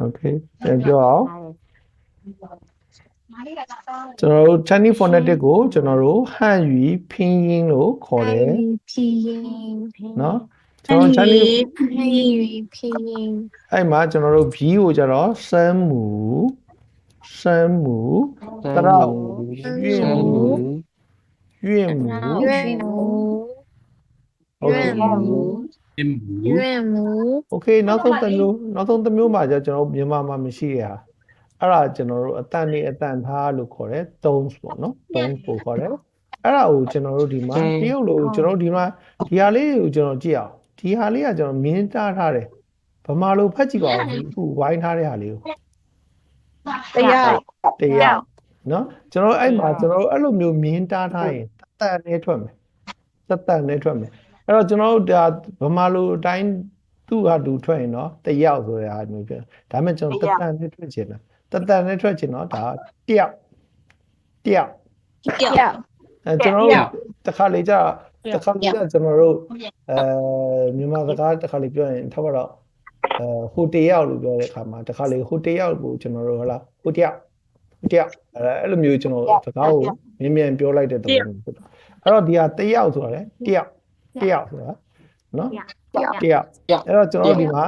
Okay ပြန်ပြောအောင်ကျွန်တော်တို့ Chinese phonetic ကိုကျွန်တော်တို့ဟန်ယူ拼音လို့ခေါ်တယ်拼音နော်ကျွန်တော် Chinese 汉语拼音အဲ့မှာကျွန်တော်တို့ V ကိုကြတော့生母တရ韵母韵母韵母 Okay နောက်ဆုံးတစ်မျိုးမှာကျွန်တော်မြန်မာမှာမရှိရအဲ့ဒါကျွန်တော်တို့အတန်နေအတန်ထားလို့ခေါ်တယ် tones ပေါ့နော် tones ကိုခေါ်တယ်အဲ့ဒါကိုကျွန်တော်တို့ဒီမှာတရုတ်လိုကျွန်တော်တို့ဒီမှာဒီဟာလေးကိုကျွန်တော်ကြည့်အောင်ဒီဟာလေးကကျွန်တော်မြင်းတားထားတယ်ဗမာလိုဖတ်ကြည့်ပါဦးဒီအခုဝိုင်းထားတဲ့ဟာလေးကိုတယောက်နော်ကျွန်တော်အဲ့မှာကျွန်တော်အဲ့လိုမျိုးမြင်းတားထားရင်တန်နဲ့ထွက်မယ်တန်နဲ့ထွက်မယ်အဲ့တော့ကျွန်တော်တို့ဒါဗမာလိုအတိုင်းသူ့ဟာသူထွက်ရင်တော့တယောက်ဆိုတဲ့ဟာမျိုးဖြစ်ဒါပေမဲ့ကျွန်တော်တန်နဲ့ထွက်ချင်တာတန်နဲ့ထွက်ချင်တော့ဒါတယောက်ကျွန်တော်တို့တခါလေကြာကျွန်တော်တို့မြန်မာစကားတခါလေပြောရင်ထားပါတော့ဟိုတယောက်လို့ပြောတဲ့အခါမှာတခါလေဟိုတယောက်ကိုကျွန်တော်တို့ဟလာဟိုတယောက်အဲ့လိုမျိုးကျွန်တော်စကားကိုမြန်ပြောလိုက်တဲ့သဘောမျိုးဖြစ်တာအဲ့တော့ဒီဟာတယောက်ဆိုတာလေတယောက်ဆိုတာနော်တယောက်အဲ့တော့ကျွန်တော်ဒီမှာ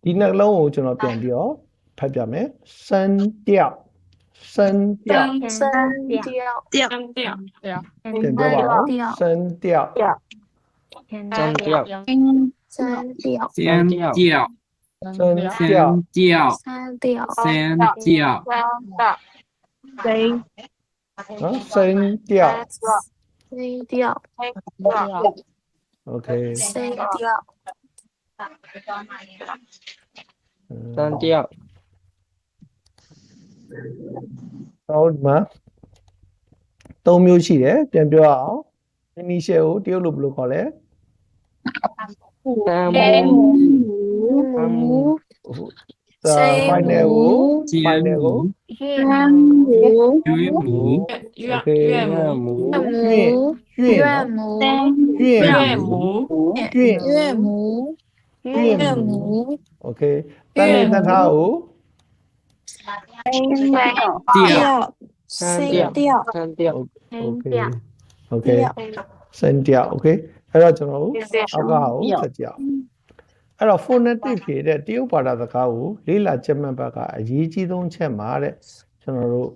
ဒီနှလုံးကိုကျွန်တော်ပြန်ပြီးတော့ဖတ်ပြမယ်စံတယောက်ပြန်ပြောပါဦးစံတယောက်နော်စံတယောက်โอเคစံတယောက်ဟုတ်မှာ၃မျိုးရှိတယ်ပြန်ပြောအောင် initial ကိုတရုတ်လိုဘယ်လိုခေါ်လဲfinal ကိုokay 岳母 okay တန်လေးတန်ထားကိုokay စံတယောက် okay အဲ့တော့ကျွန်တော်တို့အောက်ကဟာကိုဆက်ကြည့်အောင်အဲ့တော့ phonetic ဖြေတဲ့တရုတ်ဘာသာစကားကိုလေ့လာကျက်မှတ်ပတ်ကအရေးကြီးဆုံးချက်မှာတဲ့ကျွန်တော်တို့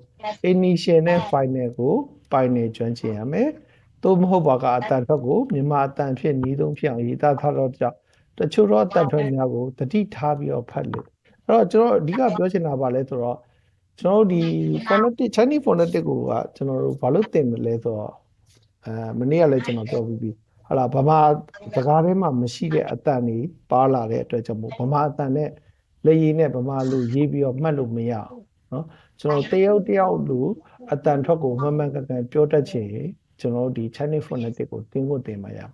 initial နဲ့ final ကိုပိုင်နေကျွမ်းကျင်ရမယ်သို့မဟုတ်ပါကအတန်ထွက်ကိုမြန်မာအတန်ဖြစ်နီးဆုံးဖြစ်အောင်ရေးသားထားတော့ကြောင့်တချို့တော့အတန်ထွက်များကိုတတိထားပြီးတော့ဖတ်လို့အဲ့တော့ကျွန်တော်အဓိကပြောချင်တာပါလဲဆိုတော့ကျွန်တော်တို့ဒီ phonetic Chinese phonetic ကိုကကျွန်တော်တို့ဘာလို့သင်မလဲဆိုတော့မနေ့ကလည်းကျွန်တော်ပြောပြီးပြီဟာလာဗမာစကားထဲမှာမရှိတဲ့အတန်တွေပါလာတဲ့အတွက်ကြောင့်မို့ဗမာအတန်နဲ့လေရည်နဲ့ဗမာလိုရေးပြီးတော့မှတ်လို့မရအောင်เนาะကျွန်တော်တယောက်လိုအတန်ထွက်ကိုမှန်ကန်ပြောတတ်ချင်ကျွန်တော်ဒီ Chinese phonetic ကိုသင်ဖို့သင်ပါရအောင်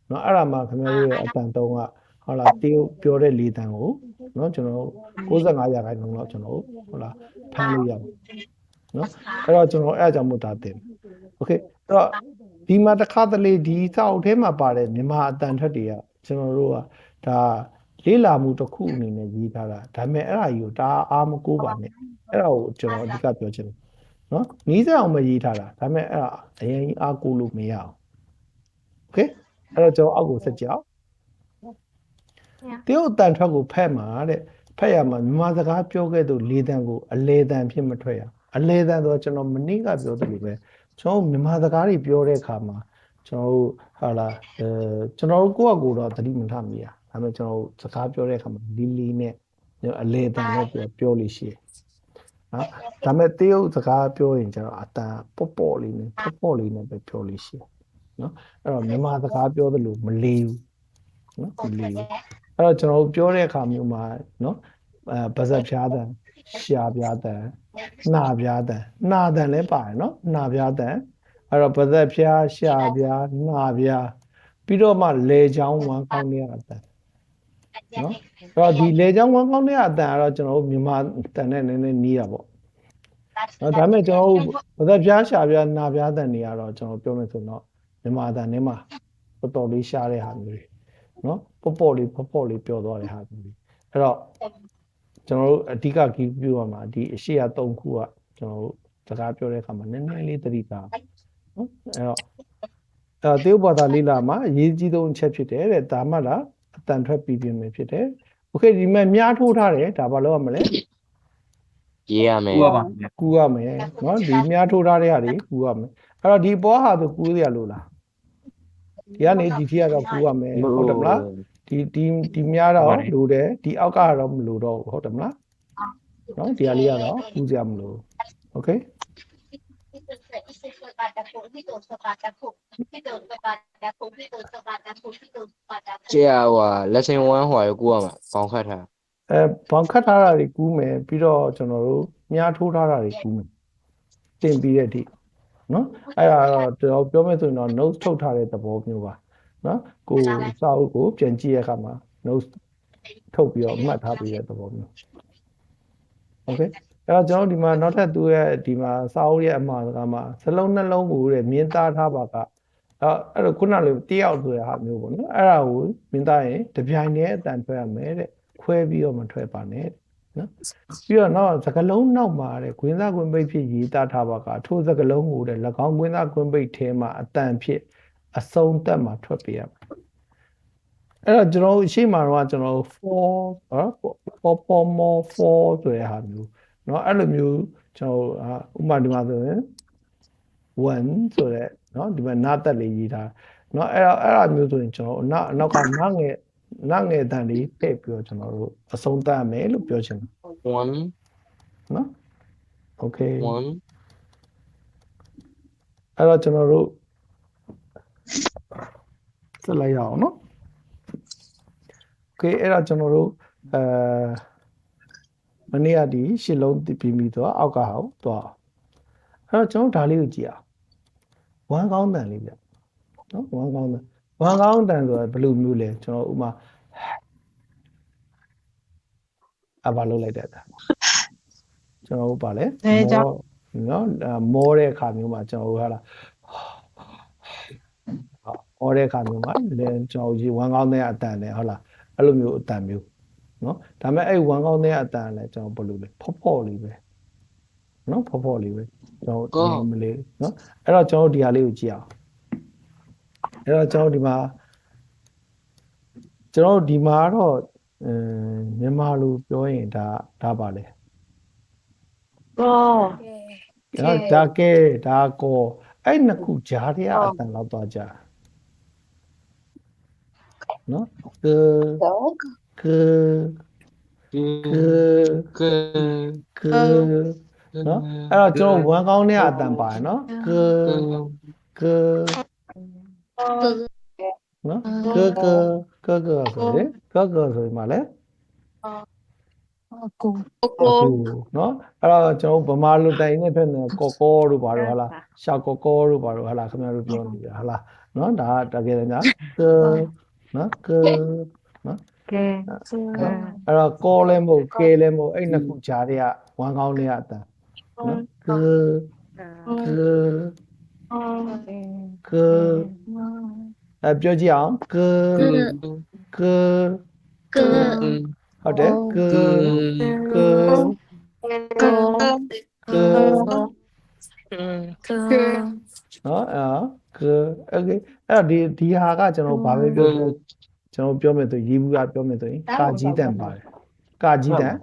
เนาะအဲ့ဒါမှခင်ဗျားတို့ရဲ့အတန်တုံးကဟုတ်လားတရုတ်ပြောတဲ့လေတန်ကိုเนาะကျွန်တော်95%လောက်ကျွန်တော်ဟုတ်လားဖမ်းလို့ရအောင်เนาะအဲ့တော့ကျွန်တော်အဲ့အကြောင်းမို့ဒါသင်โอเคအဲ့တော့ဒီမှာတစ်ခါတလေဒီစောက်ထဲမှာပါတဲ့မြန်မာအတန်ထွက်တွေကကျွန်တော်တို့ကဒါလေးလာမှုတစ်ခုအနေနဲ့ရေးထားတာဒါပေမဲ့အဲ့ဒါကြီးကိုဒါအားမကိုးပါနဲ့အဲ့ဒါကိုကျွန်တော်အဓိကပြောချင်တယ်နော်နီးစပ်အောင်မရေးထားတာဒါပေမဲ့အဲ့ဒါအရင်ကြီးအားကိုးလို့မရအောင်โอเคအဲ့တော့ကျွန်တော်အောက်ကိုဆက်ကြည့်အောင်တရုတ်အတန်ထွက်ကိုဖက်မှာတဲ့ဖက်ရမှာမြန်မာစကားပြောခဲ့သူလေတန်ကိုအလေတန်ဖြစ်မထွက်ရအလေတန်ဆိုတော့ကျွန်တော်မနေ့ကပြောသလိုပဲကျွန်တော်မြန်မာစကားတွေပြောတဲ့အခါမှာကျွန်တော်တို့ဟာလာကျွန်တော်တို့ကိုယ့်အကူတော့သတိမထားမိရဒါပေမဲ့ကျွန်တော်စကားပြောတဲ့အခါမှာလီနဲ့အလေတန်နဲ့ပြောလို့ရှိရနော်ဒါပေမဲ့တရုတ်စကားပြောရင်ကျွန်တော်အတန်ပေါ့လေးနဲ့ပဲပြောလို့ရှိရနော်အဲ့တော့မြန်မာစကားပြောသလိုမလေးဘူးနော်မလေးဘူးအဲ့တော့ကျွန်တော်ပြောတဲ့အခါမျိုးမှာနော်ပါဇက်ဖြားတန်ရှားပြားတန်နှာပြားတန်နှာတန်လည်းပါတယ်နော်နှာပြားတန်အဲ့တော့ပါဇက်ဖြားရှားပြားနှာပြားပြီးတော့မှလေချောင်းဝမ်းကောင်းနေရတာနော်အဲ့တော့ဒီလေချောင်းဝမ်းကောင်းနေရတာကတော့ကျွန်တော်တို့မြန်မာတန်နဲ့နည်းနည်းနီးတာပေါ့နော်ဒါပေမဲ့ကျွန်တော်တို့ပါဇက်ဖြားရှားပြားနှာပြားတန်တွေကတော့ကျွန်တော်ပြောမယ်ဆိုတော့မြန်မာတန်ထဲမှာတော်တော်လေးရှားတဲ့ဟာမျိုးတွေနော်ပေါ့လေးပြောသွားတဲ့ဟာမျိုးတွေအဲ့တော့ ကျွန်တော်တို့အဓိက key ပြုရမှာဒီအရှိရ3ခုကကျွန်တော်တို့စကားပြောတဲ့အခါမှာနည်းနည်းလေးသတိထားနော်အဲ့တော့သေယုတ်ဘာသာလေးလာမှာအရေးကြီးဆုံးအချက်ဖြစ်တယ်တဲ့ဒါမှလားအတန်ထွက်ပြီးပြင်းမယ်ဖြစ်တယ်โอเคဒီမှာမြားထိုးထားတယ်ဒါဘာလို့ရမလဲ ရေးရမယ် ကူရမယ်နော်ဒီမြားထိုးထားတဲ့ဟာတွေကူရမယ်အဲ့တော့ဒီပွားဟာဆိုကူရလို့လားဒီကနေဒီထီကတော့ကူရမယ်ဟုတ်တယ်မလားဒီမြားတော့လိုတယ်ဒီအောက်ကတော့မလိုတော့ဘူးဟုတ်တယ်မလားနော်ဒီဟာလေးကတော့ကူစရာမလိုโอเค ကျေဟွာ lesson 1ဟွာရကူရမှာပေါင်းခတ်ထား ဘောင်ခတ်ထားတာတွေကူးမယ်ပြီးတော့ကျွန်တော်တို့မြားထိုးထားတာတွေကူးမယ်တင်ပြီးတဲ့အထိနော်အဲ့ဒါတော့ကျွန်တော်ပြောမယ်ဆိုရင်တော့ notes ထုတ်ထားတဲ့သဘောမျိုးပါနော်ကိုစာအုပ်ကိုပြန်ကြည့်ရခါမှာ notes ထုတ်ပြီးတော့မှတ်ထားပြီးတဲ့သဘောမျိုးโอเคအဲ့တော့ကျွန်တော်ဒီမှာနောက်ထပ်သူရဲ့ဒီမှာစာအုပ်ရဲ့အမှားစကားမှာစလုံးနှလုံးကိုတဲ့မြင်သားထားပါကအဲ့တော့ခုနလိုတယောက်ဆိုတဲ့ဟာမျိုးပေါ့နော်အဲ့ဒါကိုမြင်သားရင်တပြိုင်တည်းအတန်ထွက်ရမယ်တဲ့ခွဲပြီးတော့မထွက်ပါနဲ့နော်ပြီးတော့နောက်စကလုံးနောက်မှာတဲ့ခွင်းသားခွင်းပိတ်ဖြစ်ရေးသားထားပါကထိုးစကလုံးကိုတဲ့၎င်းခွင်းသားခွင်းပိတ်ထဲမှာအတန်ဖြစ်အဆုံးသက်မှာထွက်ပြရမယ်အဲ့တော့ကျွန်တော်ရှေ့မှာတော့ကျွန်တော် for more for ဆိုတဲ့ဟာမျိုးเนาะအဲ့လိုမျိုးကျွန်တော်ဥပမာဒီမှာဆိုရင် one ဆိုတဲ့เนาะဒီမှာနားတက်လေးရေးထားเนาะအဲ့ဒါမျိုးဆိုရင်ကျွန်တော်နောက်ကနားငယ်တန်လေးထည့်ပြီးတော့ကျွန်တော်တို့အဆုံးသတ်မယ်လို့ပြောချင်တယ် one เนาะ okay one အဲ့တော့ကျွန်တော်တို့ဆက်လိုက်ရအောင်เนาะ okay အဲ့တော့ကျွန်တော်တို့မနေ့ကဒီရှစ်လုံးပြီးပြီးတော့အောက်ကဟောသွားအဲ့တော့ကျွန်တော်ဒါလေးကိုကြည့်အောင်ဝမ်းကောင်းတန်လေးပြနော်ဝမ်းကောင်းတန်ဆိုတာဘယ်လိုမျိုးလဲကျွန်တော်ဥမာဘာလုပ်လိုက်တဲ့အခါကျွန်တော်တို့ပါလဲနော်မောတဲ့အခါမျိုးမှာကျွန်တော်တို့ဟာလားဟောတဲ့အခါမျိုးမှာလည်းကျွန်တော်ကြီးဝမ်းကောင်းတဲ့အတန်နဲ့ဟုတ်လားအဲ့လိုမျိုးအတန်မျိုးနော်ဒါပေမဲ့အဲ့ဝမ်းကောင်းတဲ့အတန်လည်းကျွန်တော်ဘယ်လိုလဲဖော့လေးပဲနော်ဖော့လေးပဲကျွန်တော်မလေးနော်အဲ့တော့ကျွန်တော်ဒီဟာလေးကိုကြည့်အောင်အဲ့တော့ကျွန်တော်ဒီမှာတော့မြန်မာလိုပြောရင်ဒါပါလေဒါကောအဲ့နှစ်ခုကြားရအတန်လောက်သွားကြနော်ကနော်အဲ့တော့ကျွန်တော်ဝမ်းကောင်းတဲ့အတန်ပါတယ်နော်ကနော်ကဆိုရင်မလဲကိုနော်အဲ့တော့ကျွန်တော်ဗမာလိုတိုင်နေဖြစ်နေကောတို့ဘာလို့ဟာလားရှာကောတို့ဘာလို့ဟာလားခင်ဗျားတို့ပြောနေကြဟာလားနော်ဒါတကယ်တမ်းနော်နော်အဲ့တော့ကောလည်းမဟုတ်ကဲလည်းမဟုတ်အဲ့နှစ်ခုကြားတဲ့ကဝမ်းကောင်းတဲ့အတန်နော်ပြောကြည့်အောင်ဟုတ်တယ်နော်okay အဲ့ဒီဟာကကျွန်တော်ဘာပဲပြောကျွန်တော်ပြောမယ်ဆိုရေးဘူးကပြောမယ်ဆိုရင်ကာကြီးတန်ပါတယ်ကာကြီးတန်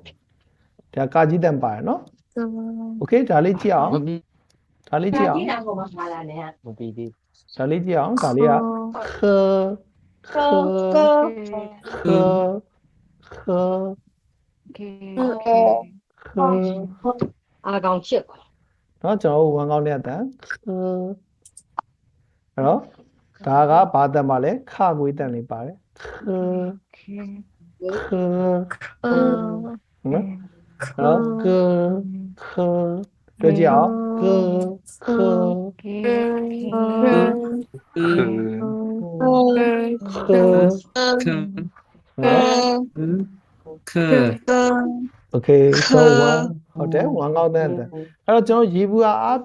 ဒါကာကြီးတန်ပါတယ်နော် okay ဒါလေးကြည့်အောင်ဒါလေးကြည့်အောင်မပြီးသေး ဒါလေးကြည့်အောင်ဒါလေးကအားကောင်းချစ်ပါ နော်ကျွန်တော်ဝမ်းကောင်းတဲ့အတန်အဲ့တော့ဒါကဘာတန်ပါလဲခငွေတန်လေးပါတယ်နော်ပြောကြည့်အောင်โอเค so one ဟုတ်တယ်ဝမ်းကောင်းတဲ့အတန်အဲ့တော့ကျွန်တော်ရေးဘူးအား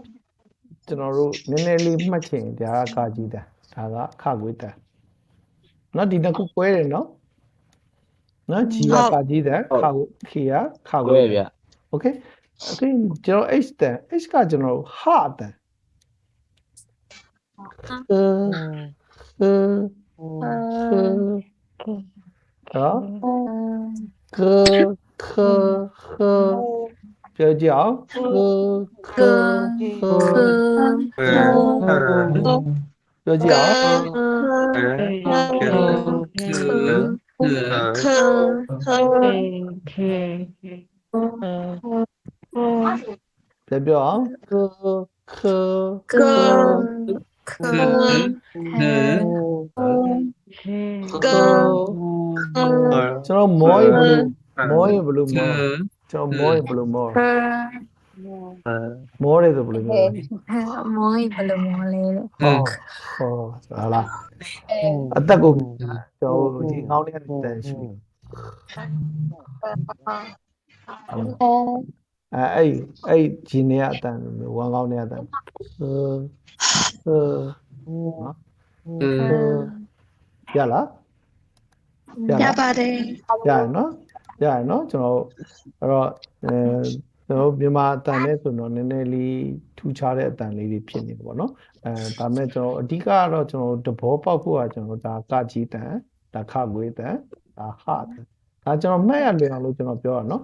ကျွန်တော်တို့နည်းနည်းလေးမှတ်ချင်ဒါကကာကြီးတန်ဒါကခငွေတန်နော်ဒီနှစ်ခုကွဲတယ်နော် နော် G ကကာကြီးတဲ့ခါကို K ကခါ ကွဲ ကို ဗျ Okay ကျွန်တော် H တန် H ကကျွန်တော်ဟာတန်နော်ခပြောကြအောင်ပြောကြအောင်ပြောအောင်ကျွန်တော်မောရင်ဘလို့ကျွန်တော်မောရင်ဘလို့မောတယ်ဆိုဘလို့ပြော Moi belum mulai. ဟောဟာလားအသက်ကိုကျွန်တော်ဒီကောင်းတဲ့တန်ရှိအဲ့ဂျင်းနေရအတန်ဝမ်းကောင်းနေရအတန်ရလားရပါတယ်ရရနော်ကျွန်တော်အဲ့တော့ကျွန်တော်မြန်မာအတန်နဲ့ဆိုတော့နည်းနည်းလေးထူခြားတဲ့အတန်လေးတွေဖြစ်နေတယ်ပေါ့နော်ဒါမဲ့ကျွန်တော်အဓိကကတော့ကျွန်တော်တဘောပေါက်ဖို့ကကျွန်တော်ဒါကကြီးတန်ဒါခကွေးတန်ဒါဟာတန်ဒါကျွန်တော်မှတ်ရလွယ်အောင်လို့ကျွန်တော်ပြောရနော်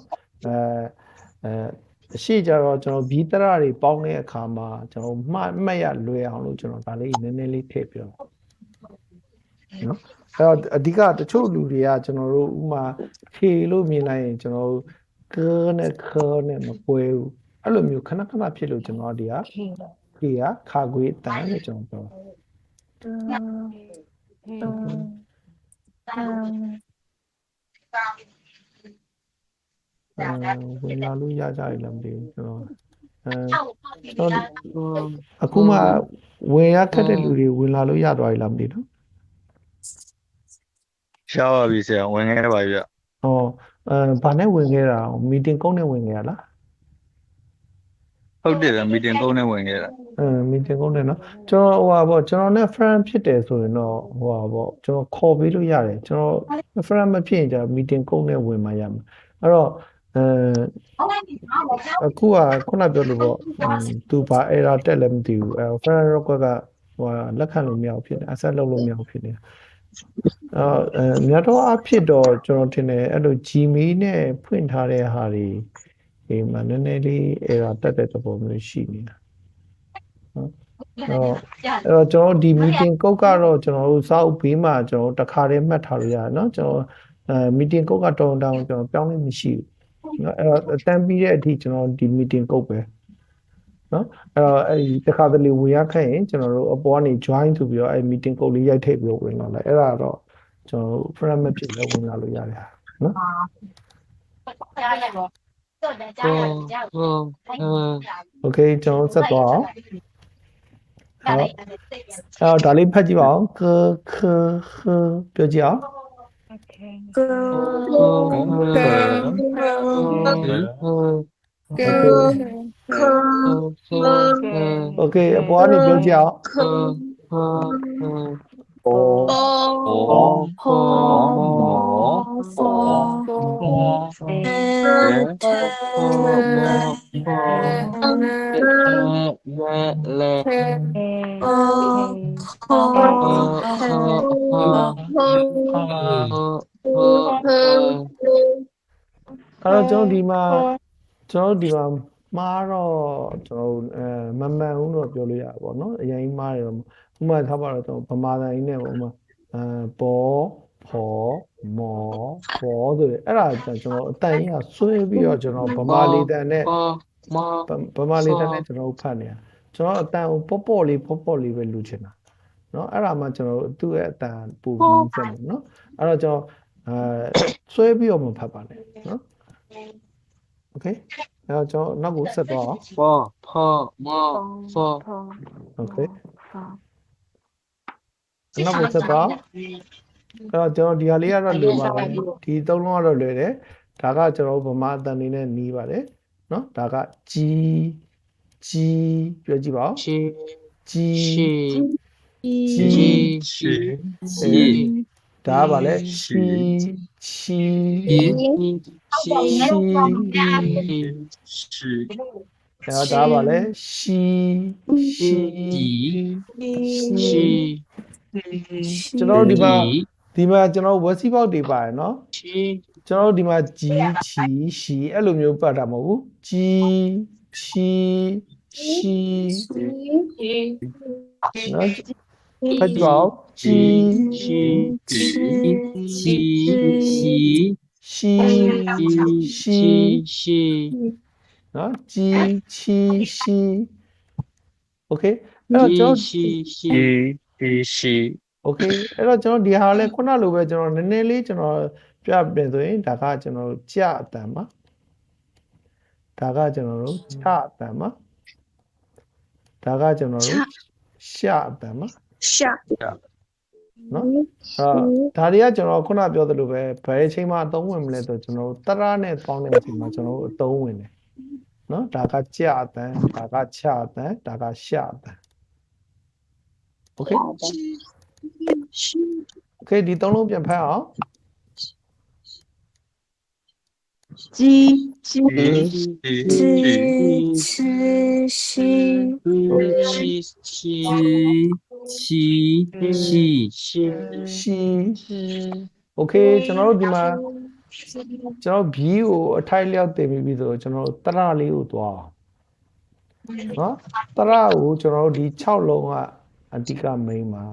အရှိကြတော့ကျွန်တော်ဘီတရတွေပေါင်းတဲ့အခါမှာကျွန်တော်မှတ်ရလွယ်အောင်လို့ကျွန်တော်ဒါလေးနည်းနည်းလေးထည့်ပြောနော်အဲ့တော့အဓိကတချို့လူတွေကကျွန်တော်တို့ဥမာခေလို့မြင်လိုက်ရင်ကျွန်တော်ကနဲ့ခနဲ့မပွဲဘူးအဲ့လိုမျိုးခဏဖြစ်လို့ကျွန်တော်ဒီဟာခေကခါခွေးတန်လို့ကျွန်တော်ပြောဝင်လာလို့ရကြရလားမသိဘူးကျွန်တော်အခုမှဝင်ရခက်တဲ့လူတွေဝင်လာလို့ရသွားပြီလားမသိဘူး ရှားပါပြီဆရာဝင်ခဲ့ပါပြီဗျ ဘာနဲ့ဝင်ခဲ့တာမီတင်ကုန်းနဲ့ဝင်ခဲ့ရလား ဟုတ်တယ်ဗျမီတင်ကုန်းနဲ့ဝင်ခဲ့တာ မီတင်ကုန်းနဲ့နော်ကျွန်တော်ကျွန်တော်နဲ့ friend ဖြစ်တယ်ဆိုရင်တော့ကျွန်တော်ခေါ်ပေးလို့ရတယ်ကျွန်တော် friend မဖြစ်ရင်じゃမီတင်ကုန်းနဲ့ဝင်မှရမှာအဲ့တော့အခုကခုနပြောလို့ပေါ့သူဘာ error တက်လည်းမသိဘူးfriend request ကလက်ခံလို့မရဘူးဖြစ်နေ accept လုပ်လို့မရဘူးဖြစ်နေမြတ်တော်အဖြစ်တော့ကျွန်တော်ထင်တယ်အဲ့လို Gmail နဲ့ဖွင့်ထားတဲ့ဟာတွေဒီမှာနည်းနည်းလေး error တက်တဲ့သဘောမျိုးရှိနေတာအဲ့တော့ကျွန်တော်ဒီ meeting code ကတော့ကျွန်တော်တို့စာအုပ်ဘေးမှာကျွန်တော်တခါတည်းမှတ်ထားလို့ရတယ်เนาะကျွန်တော်meeting code ကတောင်းကျွန်တော်ပြောင်းလို့မရှိဘူးเนาะအဲ့တော့အတန်းပြီးတဲ့အထိကျွန်တော်ဒီ meeting code ပဲเนาะအဲ့ဒီတခါတလေဝင်ရခဲ့ရင်ကျွန်တော်တို့အပေါ်ကနေ join ဆိုပြီးတော့အဲ့ meeting code လေးရိုက်ထည့်ပြီးတော့ဝင်လာလိုက်အဲ့ဒါတော့ကျွန်တော် friend မဖြစ်လည်းဝင်လာလို့ရတယ်เนาะโอเคကျွန်တော်ဆက်သွားအောင်ဒါလေးဖတ်ကြည့်ပါဦးခပြောကြည့်အောင်โอเคအပေါ်ကနေပြောကြည့်အောင်အဲ့တော့ကျွန်တော်ဒီမှာမှားတော့ကျွန်တော်မမှန်ဘူးတော့ပြောလို့ရပါဘောเนาะအရင်မှားတယ်တော့ဥမာထားပါတော့ကျွန်တော်ဗမာတိုင်းနဲ့ပေါ့ဥမာပေါ်ဖော်မော်ပေါ်ဆိုအဲ့ဒါကျွန်တော်အတန်ကြီးကဆွဲပြီးတော့ကျွန်တော်ဗမာလေးတန်နဲ့ကျွန်တော်ဖတ်နေတာကျွန်တော်အတန်ကိုပေါ့လေးပဲလူချင်တာเนาะအဲ့ဒါမှကျွန်တော်သူ့ရဲ့အတန်ပူပြီးဆက်မယ်เนาะအဲ့တော့ကျွန်တော်ဆွဲပြီးတော့မဖတ်ပါနဲ့เนาะโอเคအဲ့တော့ကျွန်တော်နောက်ကိုဆက်သွားအောင်ဖောမောဖော โอเคနောက်ကိုဆက်သွားအဲ့တော့ကျွန်တော်ဒီဟာလေးကတော့လွယ်ပါမယ်ဒီသုံးလုံးကတော့လွယ်တယ်ဒါကကျွန်တော်ဗမာအတန်လေးနဲ့နီးပါတယ်เนาะဒါကကြီးပြောကြည့်ပါဦးကြီး ဒါကဗာလဲရှီချီဒါကဗာလဲရှီကျွန်တော်တို့ဒီမှာကျွန်တော်ဝက်စီပေါက်တွေပါတယ်နော်ကျွန်တော်တို့ဒီမှာကြီးချီရှီအဲ့လိုမျိုးပတ်တာမဟုတ်ဘူးကြီးချီရှီနော်ဖတ်ကြအောင်ကြီးရှီနော်ကြီးချီရှီโอเคအဲ့တော့ကျွန်တော်โอเคအဲ့တော့ကျွန်တော်ဒီဟာလဲခုနလိုပဲကျွန်တော်နည်းနည်းလေးကျွန်တော်ပြပြင်ဆိုရင်ဒါကကျွန်တော်တို့ကြအတန်ပါဒါကကျွန်တော်တို့ချအတန်ပါဒါကကျွန်တော်တို့ရှအတန်ပါနော်ဒါတွေကကျွန်တော်ခုနပြောသလိုပဲဘယ်အချိန်မှာအသုံးဝင်မလဲဆိုကျွန်တော်တို့တရနဲ့ပေါင်းတဲ့အချိန်မှာကျွန်တော်တို့အသုံးဝင်တယ်နော်ဒါကကြအတန်ဒါကချအတန်ဒါကရှအတန်โอเคโอเคဒီသုံးလုံးပြန်ဖတ်အောင်โอเคကျွန်တော်တို့ဒီမှာကျွန်တော်ဘီကိုအထိုက်လျောက်တင်ပြီးဆိုကျွန်တော်တို့တရလေးကိုသွားနော်တရကိုကျွန်တော်တို့ဒီ6လုံးကအဓိက main ပါ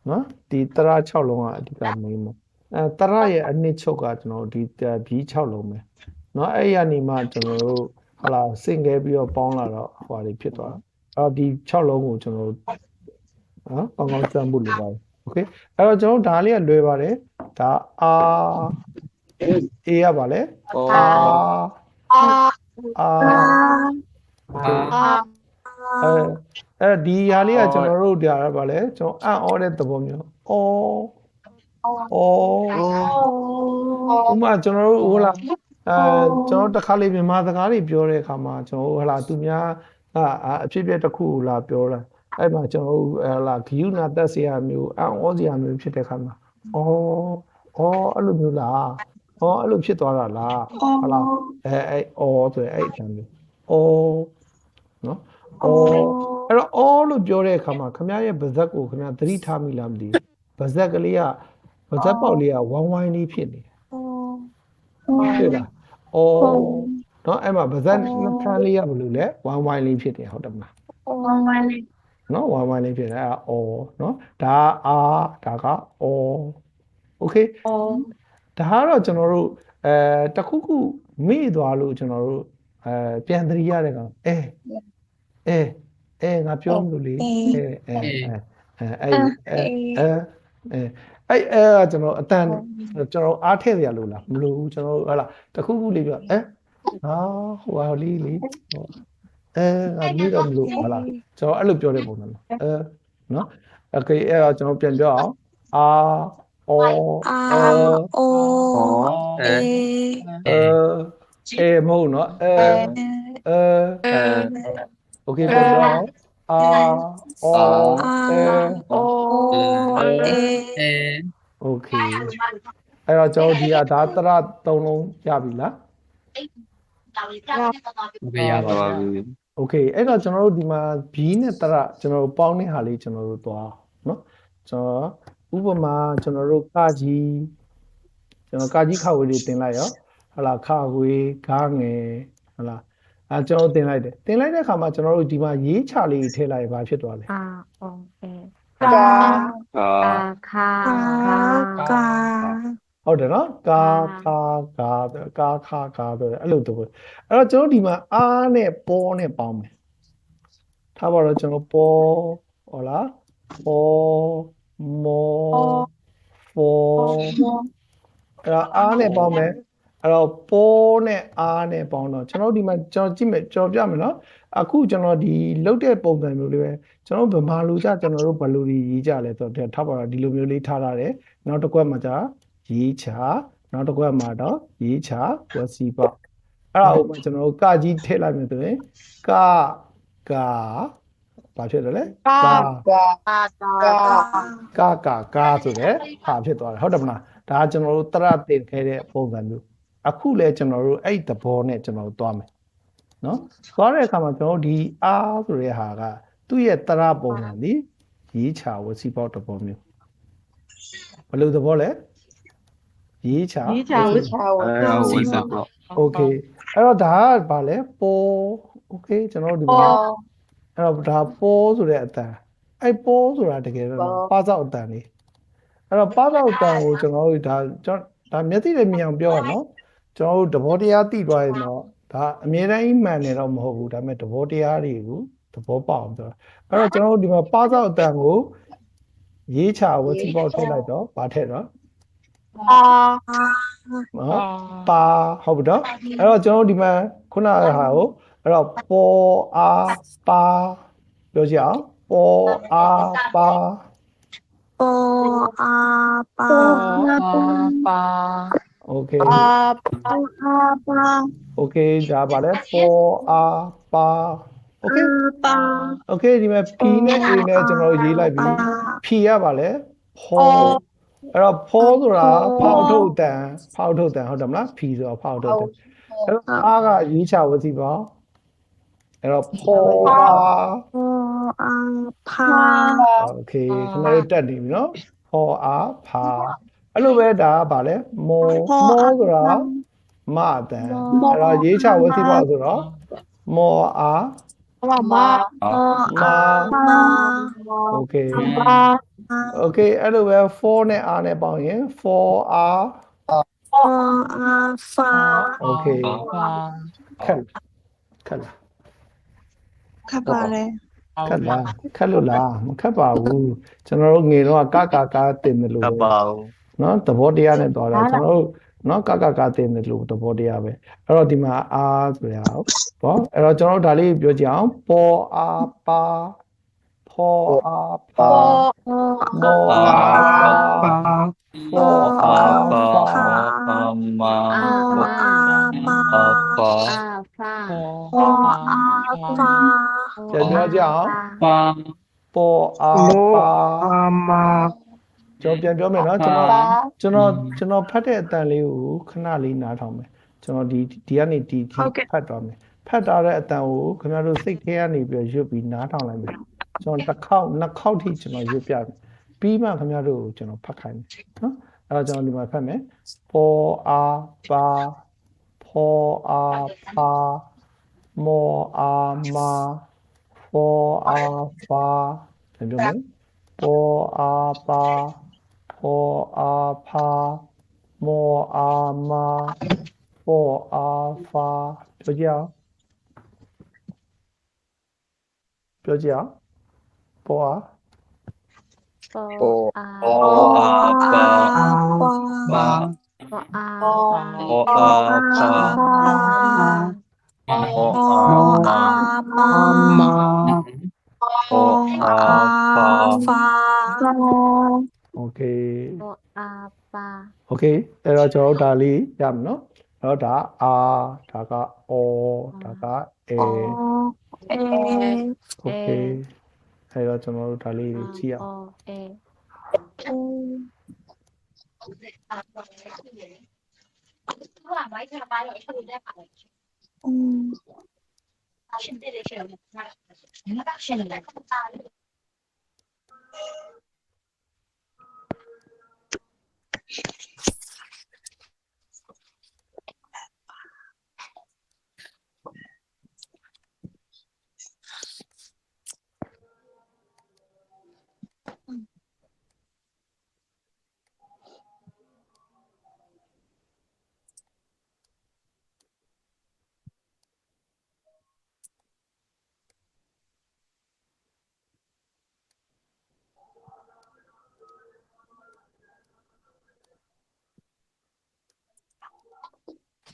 နော်ဒီတရ6လုံးကအဓိက main ပါတရရဲ့အနှစ်ချုပ်ကကျွန်တော်တို့ဒီဘီ6လုံးပဲနော်အဲ့ရနေမှကျွန်တော်တို့ဟလာစင်ခဲ့ပြီးတော့ပေါင်းလာတော့ဟိုဟာတွေဖြစ်သွားတာဒီ6လုံးကိုကျွန်တော်တို့ကောင်းကောင်းစမ်းဖို့လိုပါတယ်โอเคအဲ့တော့ကျွန်တော်ဒါလေးကလွယ်ပါတယ်ဒါအာအေးရပါလေဒီဟာလေးကကျွန်တော်တို့ဒါရပါလေကျွန်တော်အံ့ဩတဲ့သဘောမျိုးဥမာကျွန်တော်တို့ဟိုလားကျွန်တော်တစ်ခါလေးမြန်မာစကားတွေပြောတဲ့အခါမှာကျွန်တော်ဟလာသူများအဖြစ်ပြက်တစ်ခုလာပြောတာအဲ့မှာကျွန်တော်ဟလာဂယုနာတက်စရာမျိုးအံ့ဩစရာမျိုးဖြစ်တဲ့အခါမှာအဲ့လိုမျိုးလားအဲ့လိုဖြစ်သွားတာလားဟလာဆိုရင်အဲ့အတန်မျိုးနော်အဲ့တော့လို့ပြောတဲ့အခါမှာခင်ဗျားရဲ့ဗဇက်ကိုခင်ဗျားသတိထားမိလားမသိဘူးဗဇက်ကလေးကဗဇက်ပေါက်လေးကဝိုင်းလေးဖြစ်နေတယ်လားနော်အဲ့မှာဗဇက်နှစ်ခန်းလေးကဘယ်လိုလဲဝိုင်းလေးဖြစ်တယ်ဟုတ်တယ်မလားနော်ဝိုင်းလေးဖြစ်တယ်အဲ့နော်ဒါဒါကโอเคဒါကတော့ကျွန်တော်တို့တခုခုမေ့သွားလို့ကျွန်တော်တို့ပြန်သတိရတဲ့ကောင်ငါပြောမလို့လေကျွန်တော်အတန်ကျွန်တော်အားထည့်ရလို့လားမလို့ကျွန်တော်ဟလာတခုခုလေးပြောဟိုဟာလေးလေငါမေ့တော့မလို့ဟလာကျွန်တော်အဲ့လိုပြောတဲ့ပုံစံနော်โอเคအဲ့တော့ကျွန်တော်ပြန်ပြောအောင်မဟုတ်နော်โอเคပြန်ပြောโอเคအဲ့တော့ကျွန်တော်ဒီဒါတရ3လုံးရပြီလားရပါပြီโอเคအဲ့တော့ကျွန်တော်တို့ဒီမှာ B နဲ့တရကျွန်တော်တို့ပေါင်းတဲ့ဟာလေးကျွန်တော်တို့သွားနော်ကျွန်တော်ဥပမာကျွန်တော်တို့ကကြီးခါဝေးတွေတင်လိုက်ရောဟလာခါဝေးဂါငယ်ဟလာကျွန်တော်တင်လိုက်တဲ့အခါမှာကျွန်တော်တို့ဒီမှာရေးချလေးထည့်လိုက်ဘာဖြစ်သွားလဲဟုတ်တယ်နော်ကာဆိုအဲ့လိုတော့အဲ့တော့ကျွန်တော်ဒီမှာအားနဲ့ပေါ်နဲ့ပေါင်းမယ်ထားပါတော့ကျွန်တော်ပေါ်ဟုတ်လားပေါ်မောပေါ်အဲ့အားနဲ့ပေါင်းမယ်အဲ့တော့ပေါ်နဲ့အားနဲ့ပေါင်းတော့ကျွန်တော်ဒီမှာကျွန်တော်ကြည့်မယ်ကျွန်တော်ပြမယ်နော်အခုကျွန်တော်ဒီလုတ်တဲ့ပုံစံမျိုးလေးပဲကျွန်တော်ဗမာလူကြကျွန်တော်တို့ဘယ်လိုရေးကြလဲဆိုတော့ထားပါတော့ဒီလိုမျိုးလေးထားရတယ်နောက်တစ်ခွက်မှာကြာရေးချနောက်တစ်ခွက်မှာတော့ရေးချဝစီပေါ့အဲ့ဒါကိုကျွန်တော်တို့ကကြီးထည့်လိုက်မယ်ဆိုရင်က ဘာဖြစ်တယ်လဲ ကာ ကာဆိုတဲ့ဟာဖြစ်သွားတယ်ဟုတ်တယ်မလားဒါကကျွန်တော်တို့တရတင်ခဲ့တဲ့ပုံစံမျိုးအခုလဲကျွန်တော်တို့အဲ့သဘောနဲ့ကျွန်တော်တို့သွားမယ်နော်သွားတဲ့အခါမှာကျွန်တော်တို့ဒီအားဆိုတဲ့ဟာကသူ့ရဲ့တရပုံစံဒီရေးချဝစီပေါက်သဘောမျိုးဘယ်လိုသဘောလဲရေးချ ဝင်စားတော့ โอเคအဲ့တော့ဒါကဘာလဲပေါ်โอเคကျွန်တော်တို့ဒီမှာအဲ့တော့ဒါပေါ်ဆိုတဲ့အတန်အဲ့ပေါ်ဆိုတာတကယ်တော့ပါစောက်အတန်လေးအဲ့တော့ပါစောက်အတန်ကိုကျွန်တော်တို့ဒါမျက်စိနဲ့မြင်အောင်ပြောရနော်ကျွန်တော်တို့သဘောတရားသိသွားရင်တော့ဒါအမြဲတမ်းမှန်တယ်တော့မဟုတ်ဘူးဒါပေမဲ့သဘောတရားတွေကိုသဘောပေါက်အောင်ပြောအဲ့တော့ကျွန်တော်တို့ဒီမှာပါစောက်အတန်ကိုရေးချဝစီပေါက်ထည့်လိုက်တော့ဘာထည့်တော့ပါဟုတ်ပြီတော့အဲ့တော့ကျွန်တော်တို့ဒီမှာခုနကဟာကိုအဲ့တော့ပေါ်အားပါပြောကြအောင်ပေါ်အားပါ ပေါ်အားပါ โอเคโอเคဒါပါလဲပေါ်အားပါโอเค ပါ โอเคဒီမှာ P နဲ့ A နဲ့ကျွန်တော်တို့ရေးလိုက်ပြီ P ရပါလဲဖောအဲ့တော့ဖောဆိုတာဖောက်ထုတ်တန်ဟုတ်တယ်မလား P ဆိုတာဖောက်ထုတ်တန်အဲ့တော့အားကရေးချဝစီပါအဲ့တော့ဖောအားဖာ โอเคကျွန်တော်တို့တက်နေပြီနော်ဖောအားဖာအဲ့လိုပဲဒါကဗာလဲမောဆိုတာမတန်အဲ့တော့ရေးချဝစီပါဆိုတော့မောအားโอเคโอเคအဲ့လိုပဲ4နဲ့ R နဲ့ပေါင်းရင် 4R ဖာ โอเคခက်လား ခပ်ပါလေ ခက်လားခက်လို့လားမခက်ပါဘူးကျွန်တော်တို့ငယ်တော့ကာတင်တယ်လို့ ကပ်ပါဦး เนาะသဘောတရားနဲ့သွားတာကျွန်တော်တို့เนาะကာတင်တယ်လို့သဘောတရားပဲအဲ့တော့ဒီမှာ R ဆိုရအောင်ပေါ့အဲ့တော့ကျွန်တော်တို့ဒါလေးပြောကြည့်အောင်ပေါ်အားပါဖောအားပါမောအားပါဖောအားပါမပါ ပြန်ပြောကြအောင် ပါ ပေါ်အားပါကျွန်တော်ပြန်ပြောမယ်နော်ကျွန်တော်ဖတ်တဲ့အတန်လေးကိုခဏလေးနားထောင်မယ်ကျွန်တော်ဒီကနေဒီဖတ်သွားမယ်ဖတ်ထားတဲ့အတန်ကိုခင်ဗျားတို့စိတ်ထဲကနေပြီးရွတ်ပြီးနားထောင်လိုက်မယ်ကျွန်တော်တစ်ခေါက်နှစ်ခေါက်ထိကျွန်တော်ရွတ်ပြမယ်ပြီးမှခင်ဗျားတို့ကိုကျွန်တော်ဖတ်ခိုင်းမယ်နော်အဲ့တော့ကျွန်တော်ဒီမှာဖတ်မယ်ပေါ်အားပါဖောအားပါမောအားမာဖောအားပါပြန်ပြောမယ်ပေါ်အားပါဖောအားဖာမောအားမာဖောအားဖာပြောကြအောင်ပေါ်အားโอเคโอเคအဲ့တော့ကျွန်တော်တို့ဒါလေးရမယ်နော်အဲ့တော့ဒါအာဒါကအောဒါကအေโอเคအဲ့တော့ကျွန်တော်တို့ဒါလေးကြည့်အောင်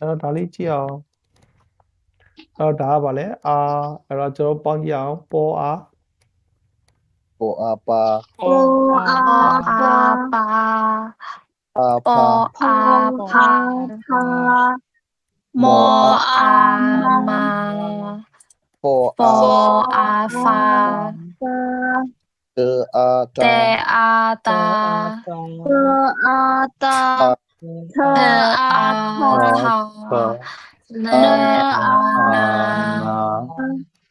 အဲ့တော့ဒါလေးကြည့်အောင်အဲ့တော့ဒါကဗာလဲအာအဲ့တော့ကျွန်တော်ပေါင်းကြည့်အောင်ပေါ်အား ပေါ်အပါ ပေါ်အားပါ အ ပ ပါ အားဖာမောအားမာ ပေါ် ပေါ်အားဖာ 대 아다 더 아다 네 아나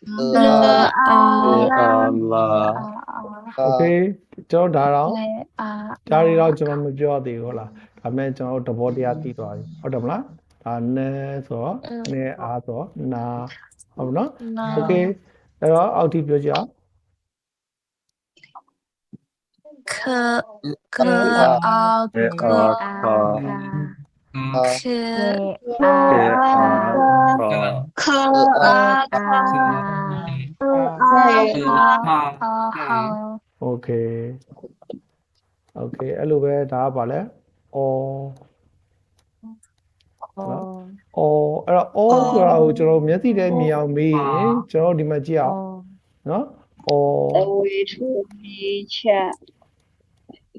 르 아라 Okay ကျွန်တော်ဒါတော့ 네 아 ဒါတွေတော့ကျွန်တော်မပြောသေးဘူးဟုတ်လားဒါမဲ့ကျွန်တော်သဘောတရားသိသွားပြီဟုတ်တယ်မလားဒါနဲဆိုတော့နဲအားဆိုတော့နာဟုတ်နော် 나 Okay အဲ့တော့အောက်ထိပြောကြအောင် 그 아가 그 아하 Okay Okay အဲ့လိုပဲဒါကပါလဲအော်အော်အဲ့တော့အော်ဆိုတာကိုကျွန်တော်မျက်စိထဲမြင်အောင်မေးရင်ကျွန်တော်ဒီမှာကြည့်အောင်နော်အော်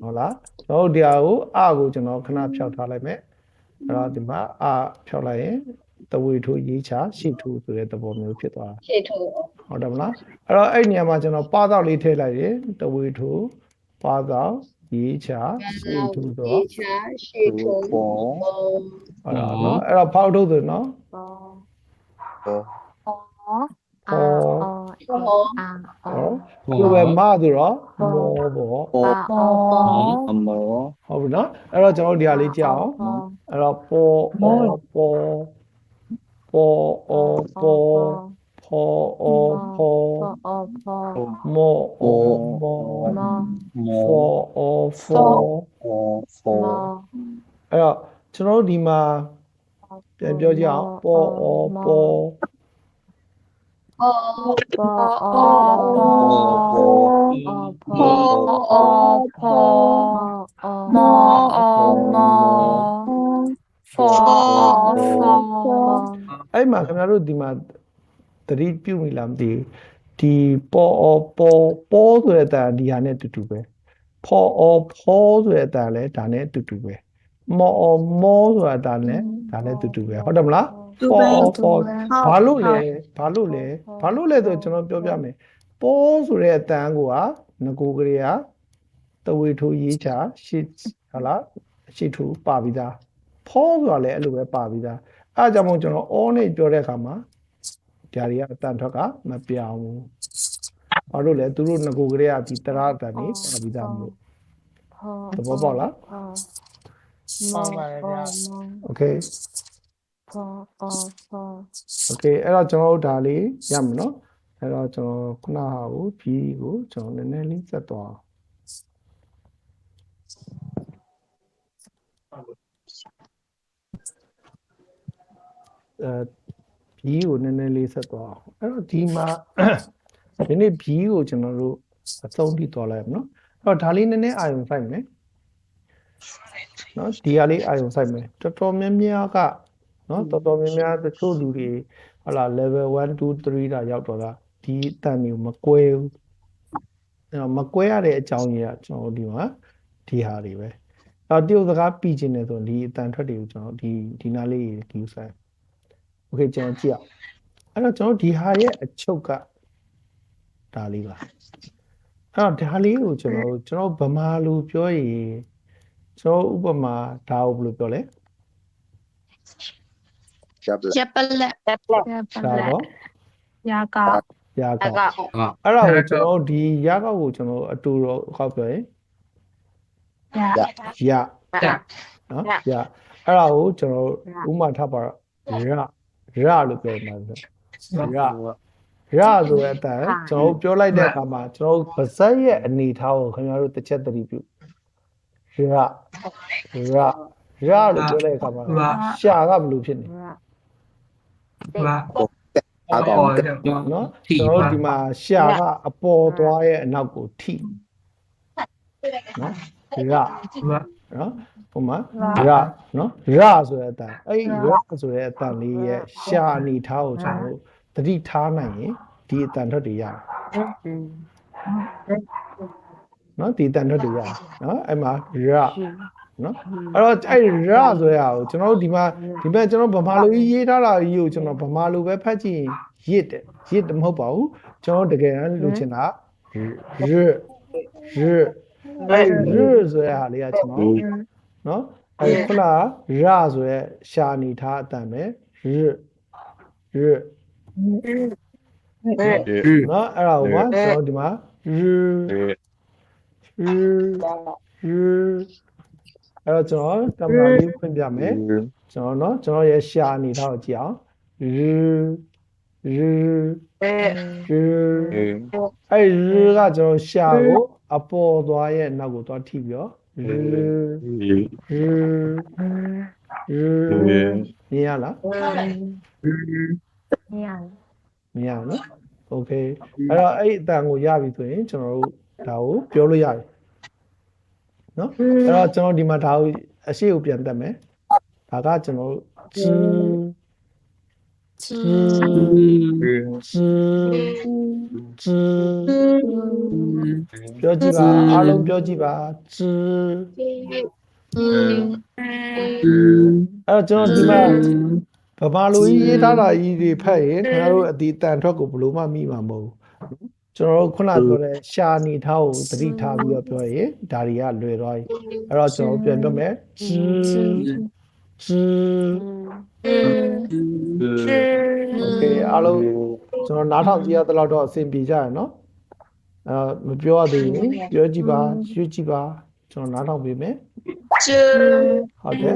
ဟုတ်လားကျွန်တော်ဒီဟာကိုအကိုကျွန်တော်ခဏဖြောက်ထားလိုက်မယ်အဲ့တော့ဒီမှာအဖြောက်လိုက်ရင်တဝေထိုးရေးချရှိထိုးဆိုတဲ့သဘောမျိုးဖြစ်သွားတာရှိထိုးဟုတ်တယ်မလားအဲ့တော့အဲ့နေရာမှာကျွန်တော်ပါတော့လေးထည့်လိုက်ရင်တဝေထိုးပါတော့ရေးချရှိထိုးဆိုတော့ဟုတ်လားနော်အဲ့တော့ဖောက်ထုတ်ဆိုနော်ဘယ်မဆိုတော့မောပေါ့ဟုတ်ပြီနော်အဲ့တော့ကျွန်တော်ဒီဟာလေးကြည့်အောင်အဲ့တော့ပေါ်အော်ပေါ်ပေါ်အော်ပေါ်ဖောအော်ဖောမောအော်မောဖောအော်ဖောအဲ့တော့ကျွန်တော်ဒီမှာပြန်ပြောကြအောင်ပေါ်အော်ပေါ်အဲ့မှာခင်ဗျားတို့ဒီမှာသတိပြုမိလားမသိဘူးဒီပေါ်အော်ပေါ်ဆိုတဲ့အတန်ဒီဟာနဲ့တူတူပဲဖောအော်ဖောဆိုတဲ့အတန်လည်းဒါနဲ့တူတူပဲမောအော်မောဆိုတဲ့အတန်လည်းဒါနဲ့တူတူပဲဟုတ်တယ်မလားပေါ်ဘာလို့လဲဆိုကျွန်တော်ပြောပြမယ်ပေါ်ဆိုတဲ့အတန်ကိုငကိုကလေးတဝေထိုးရေးချရှိဟုတ်လားရှိထိုးပါပြီးသားဖောဆိုတာလည်းအဲ့လိုပဲပါပြီးသားအဲ့ဒါကြောင့်မို့ကျွန်တော်အောနဲ့ပြောတဲ့အခါမှာဒါတွေကအတန်ထွက်ကမပြောင်းဘူးဘာလို့လဲသူတို့ငကိုကလေးဒီတရအတန်လေးပါပြီးသားမို့သဘောပေါက်လားOkay Okay အဲ့တော့ကျွန်တော်တို့ဒါလေးရမယ်နော်အဲ့တော့ကျွန်တော်ခုနဟာကိုဖြီးကိုကျွန်တော်နည်းနည်းလေးဆက်သွားဖြီးကိုနည်းနည်းလေးဆက်သွားအဲ့တော့ဒီမှာဒီနေ့ဖြီးကိုကျွန်တော်တို့အဆုံးထိသွားလိုက်ရမယ်နော်အဲ့တော့ဒါလေးနည်းနည်းအာရုံစိုက်မယ်နော်ဒီဟာလေးအာရုံစိုက်မယ်တော်တော်များများကနော်တော်တော်များများတချို့လူတွေဟုတ်လား level 1 2 3တာရောက်တော့တာဒီအတန်မျိုးမကွဲဘူးအဲ့တော့မကွဲရတဲ့အကြောင်းကြီးကကျွန်တော်ဒီမှာဒီဟာတွေပဲအဲ့တရုတ်စကားပြီးခြင်းနဲ့ဆိုဒီအတန်ထွက်တွေကိုကျွန်တော်ဒီနားလေးယူဆိုင် Okay ကျွန်တော်ကြည့်အောင်အဲ့တော့ကျွန်တော်ဒီဟာရဲ့အချုပ်ကဒါလေးပါအဲ့တော့ဒါလေးကိုကျွန်တော်ဗမာလိုပြောရင်ကျွန်တော်ဥပမာဒါကိုဘယ်လိုပြောလဲChaplet ဒါတော့야가 ရာကောက်အဲ့ဒါကိုကျွန်တော်ဒီရာကောက်ကိုကျွန်တော်အတူတော့ခောက်ပြောရင် 야 ရနော်ရအဲ့ဒါကိုကျွန်တော်ဥမာထားပါတော့ရလို့ပြောမှာဆိုရဆိုတဲ့အတန်ကျွန်တော်ပြောလိုက်တဲ့အခါမှာကျွန်တော်ဗဇက်ရဲ့အနေထားကိုခင်ဗျားတို့တစ်ချက်သတိပြုရလို့ပြောတဲ့အခါမှာရှာကဘယ်လိုဖြစ်နေနော်ကျွန်တော်ဒီမှာရှာကအပေါ်သွားရဲ့အနောက်ကိုထိနော်နော်ပုံမှန်နော်ဆိုတဲ့အတန်အဲ့ဆိုတဲ့အတန်လေးရဲ့ရှာအနေထားကိုကျွန်တော်သတိထားနိုင်ရင်ဒီအတန်ထွက်တွေရတယ်နော်ဒီအတန်ထွက်တွေရတယ်နော်အဲ့မှာနော်အဲ့တော့အဲ့ဆိုရအောင်ကျွန်တော်တို့ဒီမှာကျွန်တော်ဗမာလိုရေးထားတာကြီးကိုကျွန်တော်ဗမာလိုပဲဖတ်ကြည့်ရင်ရစ်တယ်မဟုတ်ပါဘူးကျွန်တော်တကယ်တမ်းလိုချင်တာရ日日အဲ့ရဆိုတဲ့ဟာလေးကကျွန်တော်နော်အဲ့ခုနကရဆိုတဲ့ရှာနေထားအတန်ပဲရနော်အဲ့ဒါကိုမှကျွန်တော်ဒီမှာရအဲ့တော့ကျွန်တော်ကင်မရာလေးဖွင့်ပြမယ်ကျွန်တော်ရဲ့ရှာနေထားကိုကြည့်အောင်ရအဲ့ကကျွန်တော်ရှာကိုအပေါ်သွားရဲ့နောက်ကိုသွားထိပြီးတော့မြင်ရလားမြင်ရနော်โอเคအဲ့တော့အဲ့အတန်ကိုရပြီဆိုရင်ကျွန်တော်တို့ဒါကိုပြောလို့ရတယ်နော်အဲ့တော့ကျွန်တော်ဒီမှာဒါကိုအရှိကိုပြန်တက်မယ်ဒါကကျွန်တော်တို့ပြောကြည့်ပါအားလုံးပြောကြည့်ပါအဲ့တော့ကျွန်တော်ဒီမှာဗမာလိုကြီးရေးထားတာကြီးတွေဖတ်ရင်ခင်ဗျားတို့အတီးတန်ထွက်ကိုဘလို့မှမိမှာမဟုတ်ဘူးကျွန်တော်တို့ခုနပြောတဲ့ရှာနေထားကိုသတိထားပြီးတော့ပြောရင်ဒါတွေကလွယ်သွားပြီအဲ့တော့ကျွန်တော်ပြန်ပြောမယ်โอเคအားလုံးကျွန်တော်နားထောင်ကြည့်ရတဲ့လောက်တော့အဆင်ပြေကြရနော်မပြောရသေးဘူးပြောကြည့်ပါရွှေ့ကြည့်ပါကျွန်တော်နားထောင်ပေးမယ်ဟုတ်တယ်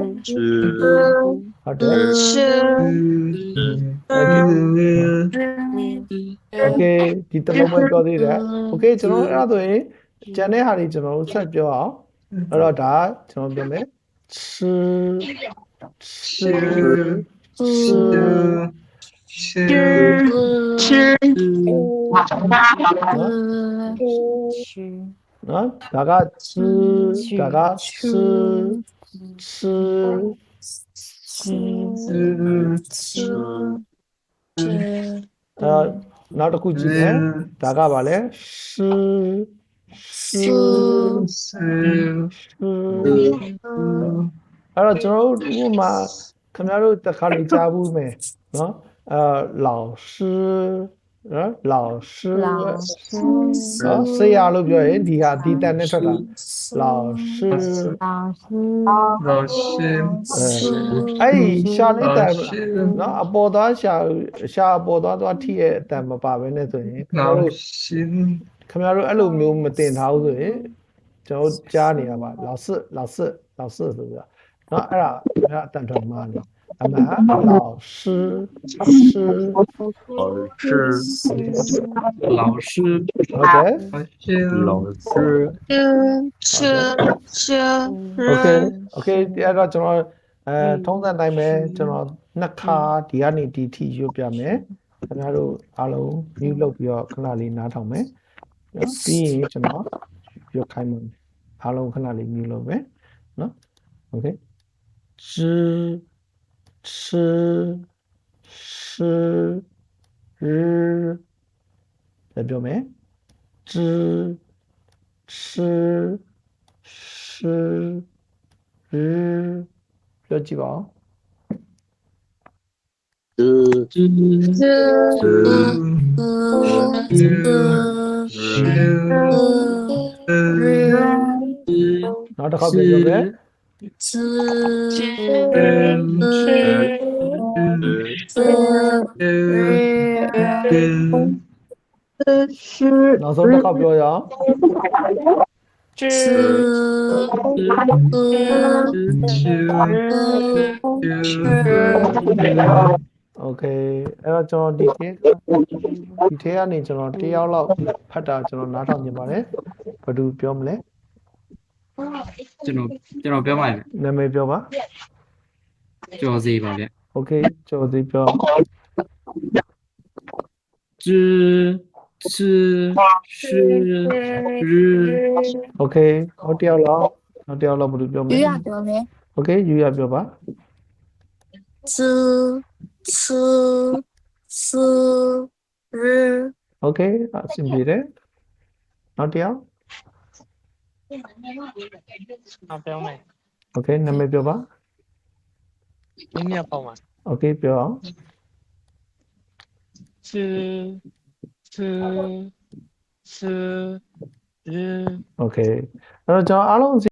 โอเคဒီတလုံးပဲပြောသေးတယ်โอเคကျွန်တော်အဲ့ဒါဆိုရင်ကျန်တဲ့ဟာတွေကျွန်တော်တို့ဆက်ပြောအောင်အဲ့တော့ဒါကျွန်တော်ပြောမယ်နော်ဒါကနောက်တစ်ခုကြည့်မယ်ဒါကဗာလဲအဲ့တော့ကျွန်တော်တို့ဒီမှာခင်ဗျားတို့တစ်ခါလေးကြားဘူးမယ်နော်老师老师နော်ဆရာလို့ပြောရင်ဒီဟာဒီတန်နဲ့ထွက်တာ老师အဲ့ရှာလေးတန်နော်အပေါ်သားရှာအပေါ်သားသွားထိရဲ့အတန်မပါဘဲနဲ့ဆိုရင်ခင်ဗျားတို့အဲ့လိုမျိုးမတင်ထားဘူးဆိုရင်ကျွန်တော်ကြားနေရပါ老师ဆိုပြီးတော့နော်အဲ့ဒါအတန်ထွက်မှာနေအမှန်老师ဟုတ်တယ်โอเคအဲ့တော့ကျွန်တော်ထုံးစံတိုင်းပဲကျွန်တော်နှစ်ခါဒီကနေဒီထိရွတ်ပြမယ်ခင်ဗျားတို့အားလုံး mute လုပ်ပြီးတော့ခဏလေးနားထောင်မယ်ပြီးရင်ကျွန်တော်ရွတ်ခိုင်းမယ်အားလုံးခဏလေး mute လုပ်မယ်နော်โอเค吃再ပြောမယ်ပြောကြည့်ပါဦးနောက်တစ်ခါပြောမယ်နောက်ဆုံးတစ်ခါပြောရအောင်โอเคအဲ့တော့ကျွန်တော်ဒီထဲကနေကျွန်တော်တယောက်လောက်ဖတ်တာကျွန်တော်နားထောင်နေပါတယ်ဘယ်သူပြောမလဲကျွန်တော်ပြောပါမယ်နာမည်ပြောပါကျော်စီပါဗျโอเคကျော်စီပြော是โอเคနောက်တယောက်လောက်ဘယ်သူပြောမလဲယူရပြောမယ် โอเคယူရပြောပါโอเคအဆင်ပြေတယ်နောက်တယောက်ပြောမယ်โอเคနာမည်ပြောပါနည်းနည်းပေါ့ပါโอเคပြောအောင်是是 okay အဲ့တော့ကျွန်တော်အားလုံး